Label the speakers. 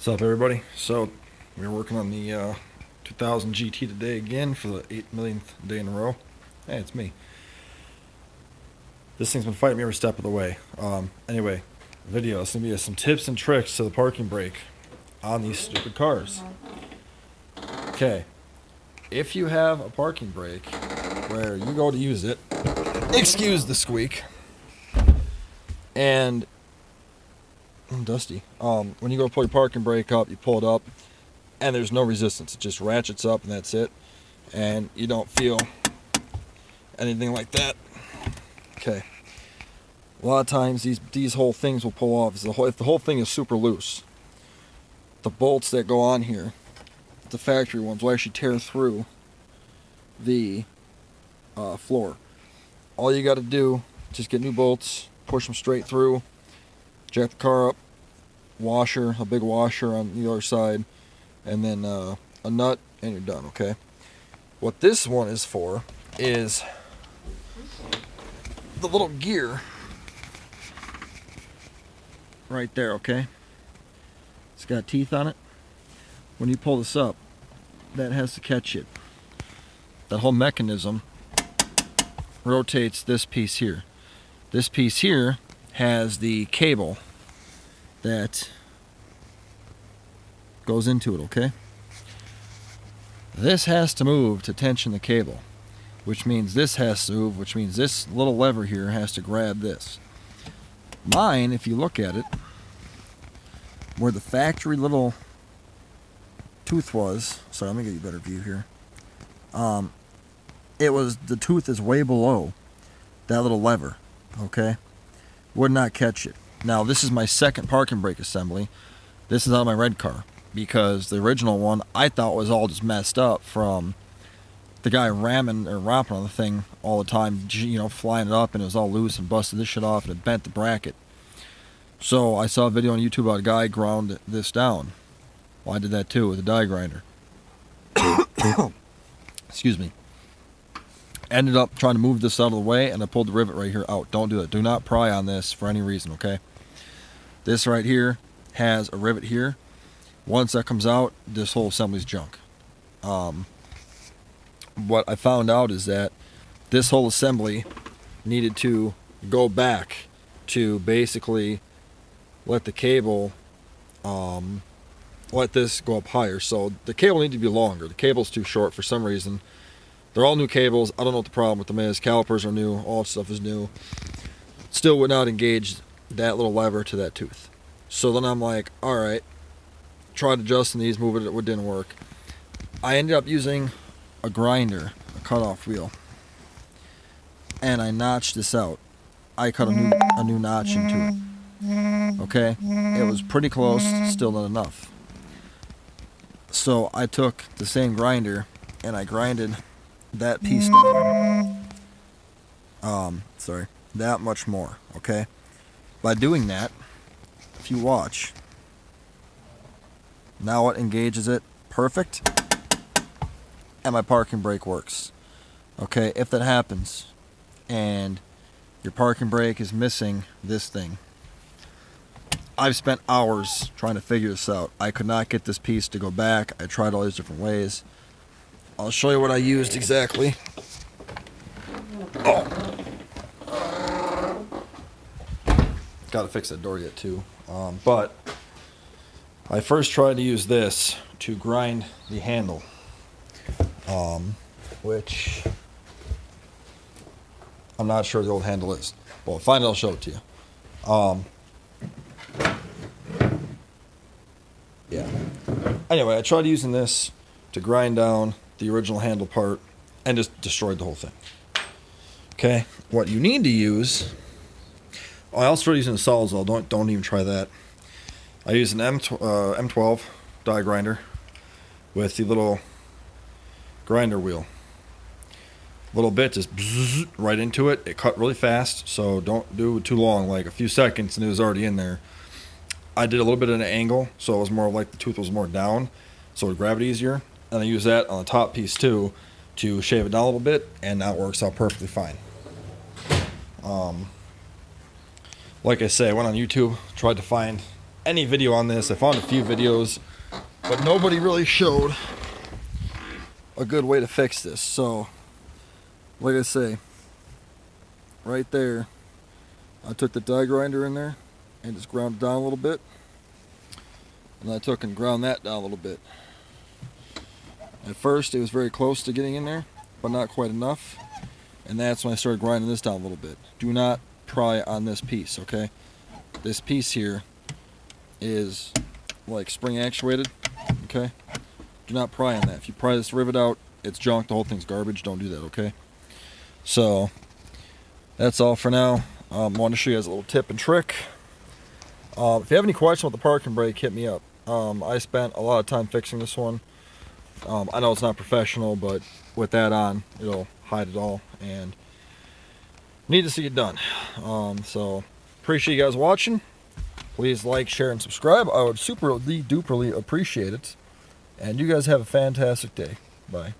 Speaker 1: What's up, everybody? So, we're working on the 2000 GT today again for the 8 millionth day in a row. Hey, it's me. This thing's been fighting me every step of the way. Anyway, video. It's going to be some tips and tricks to the parking brake on these stupid cars. Okay, if you have a parking brake where you go to use it, excuse the squeak, and dusty. When you go to pull your parking brake up, you pull it up, and there's no resistance. It just ratchets up, and that's it. And you don't feel anything like that. Okay. A lot of times these whole things will pull off. If the whole thing is super loose, the bolts that go on here, the factory ones, will actually tear through the floor. All you got to do, just get new bolts, push them straight through, jack the car up, washer, a big washer on the other side, and then a nut, and you're done, okay? What this one is for is the little gear right there, okay? It's got teeth on it. When you pull this up, that has to catch it. That whole mechanism rotates this piece here. This piece here has the cable that goes into it, okay? This has to move to tension the cable, which means this has to move, which means this little lever here has to grab this. Mine, if you look at it, where the factory little tooth was, sorry, let me get you a better view here. The tooth is way below that little lever, okay? Would not catch it. Now, this is my second parking brake assembly. This is on my red car, because the original one I thought was all just messed up from the guy ramming or romping on the thing all the time, you know, flying it up, and it was all loose and busted this shit off and it bent the bracket. So I saw a video on YouTube about a guy ground this down. Well, I did that too with a die grinder. Excuse me. Ended up trying to move this out of the way, and I pulled the rivet right here out. Don't do it. Do not pry on this for any reason, okay? This right here has a rivet here. Once that comes out, this whole assembly's junk. What I found out is that this whole assembly needed to go back to basically let the cable, let this go up higher. So the cable needs to be longer. The cable's too short for some reason. They're all new cables. I don't know what the problem with them is. Calipers are new. All that stuff is new. Still would not engage that little lever to that tooth. So then I'm like, alright. Tried adjusting these, moving it didn't work. I ended up using a grinder, a cutoff wheel. And I notched this out. I cut a new notch into it. Okay? It was pretty close, still not enough. So I took the same grinder and I grinded that piece down. That much more, okay? By doing that, if you watch, now it engages it perfect, and my parking brake works. Okay, if that happens, and your parking brake is missing this thing, I've spent hours trying to figure this out. I could not get this piece to go back. I tried all these different ways. I'll show you what I used exactly. Oh. Gotta fix that door yet too. But I first tried to use this to grind the handle. Which I'm not sure the old handle is. Well, find it, I'll show it to you. Yeah. Anyway, I tried using this to grind down the original handle part and just destroyed the whole thing. Okay, what you need to use, I also started using a Sawzall. Don't even try that. I use an M12 die grinder with the little grinder wheel. Little bit just bzzz, right into it. It cut really fast, so don't do it too long, like a few seconds and it was already in there. I did a little bit at an angle, so it was more like the tooth was more down, so it would grab it easier. And I use that on the top piece too to shave it down a little bit, and that works out perfectly fine. Like I say, I went on YouTube, tried to find any video on this. I found a few videos, but nobody really showed a good way to fix this. So, like I say, right there, I took the die grinder in there and just ground it down a little bit. And I took and ground that down a little bit. At first, it was very close to getting in there, but not quite enough. And that's when I started grinding this down a little bit. Do not pry on this piece, okay? This piece here is like spring actuated, okay? Do not pry on that. If you pry this rivet out, it's junk. The whole thing's garbage. Don't do that, okay? So, that's all for now. I want to show you guys a little tip and trick. If you have any questions with the parking brake, hit me up. I spent a lot of time fixing this one. I know it's not professional, but with that on, it'll hide it all, and need to see it done. So appreciate you guys watching. Please like, share, and subscribe. I would super duperly appreciate it. And you guys have a fantastic day. Bye.